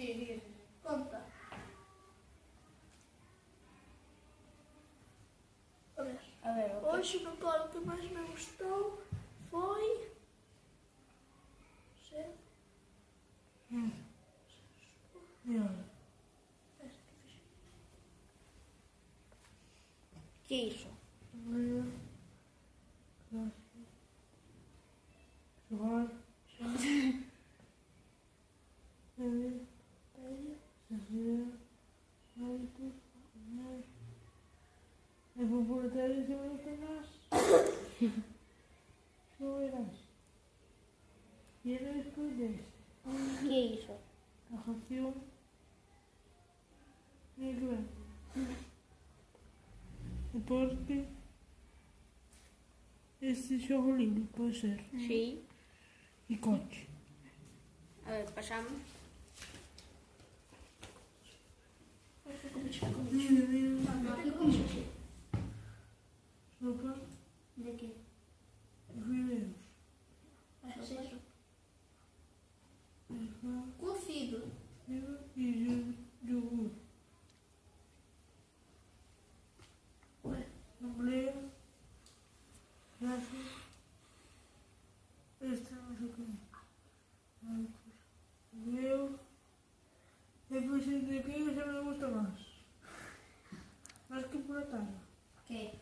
Sí. Conta. A ver, o que... Hoxe no colo que máis me gustou foi... Que é iso? Que é iso? Deporte, este xogo libre, pode ser. Sí. E coche. A ver, pasamos. Sopa, De que? fideos. Cocido. E iogurte. Emblema. Graças. Este não sei o que. Meu. Depois daqui eu já me gusta mais. Mais que por a tarde. Que?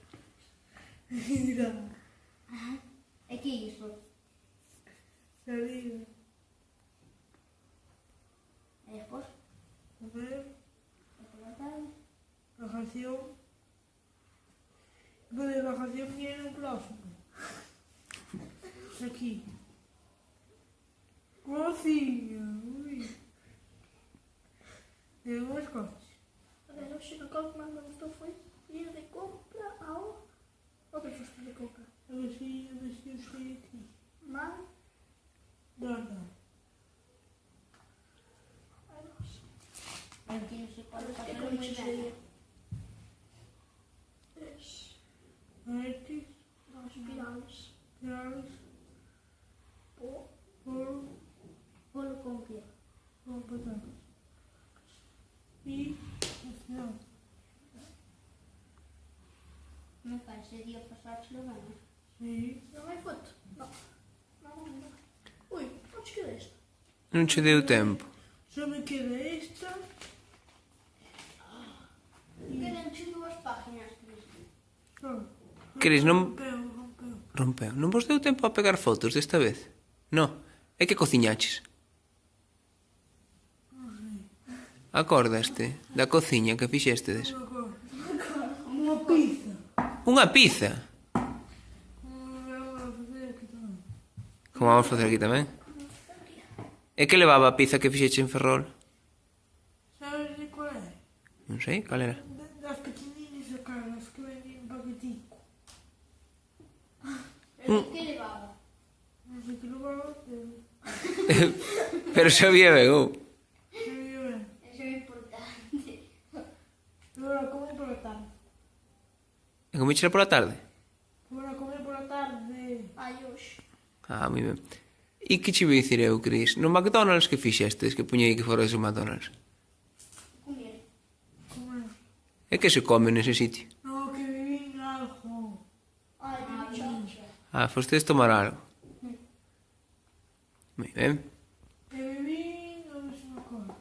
Mira. É que é iso? Salida. E despois? Comer. E por la tarde? A ración. Depois a ración viene no próximo. Aqui. Cozinha. Ui. Tem umas coisas. A ver, hoxe no colo que máis me gustou foi ir de compra ao... O que foste de compra? A vacina deixei eu cheio aqui. Mãe? Dona. Ai, nossa. Aqui não se pode Olha, que fazer coisa muito cheia. nada. 3, Artes. 2 pirales. Graus. Pô. Bolo. Bolo com o quê? Com batatas. E. Não. Não faz, esse dia passados não vai, Sim. Não é foto? Não. Não. Ui, onde que é esta? Non ci deu tempo. Só me queda esta. Queremos duas páginas, Só. Cris, non... Rompeu. Rompeu. Non vos deu tempo a pegar fotos desta vez? Non. É que cociñaches? Acordaste da cociña que fixestedes? Agora. Uma pizza. Unha pizza? Vamos fazer aqui também. Como vamos facer aquí tamén? E que levaba a pizza que fixeche en Ferrol? Sabes de qual é? Non sei, cal era? Das pequeninas a caras que vendem um paquetico. Pero que levaba? Não sei que levava. Pero sabía ben, ou? Sabia bem. Eso é importante. Agora comer por la tarde. E comichera pola tarde? Agora comer por la tarde. Ai, hoxe. Ah, moi ben. E que che vou dicir eu, Cris? No McDonald's que fixestes, que puñei que fora ese McDonald's? Comer. Comer. É que se come nese sitio? No, que viví en algo. Ai, bicha. Ah, fostes tomar algo. Moi ben. Que viví, no me se me acuerdo.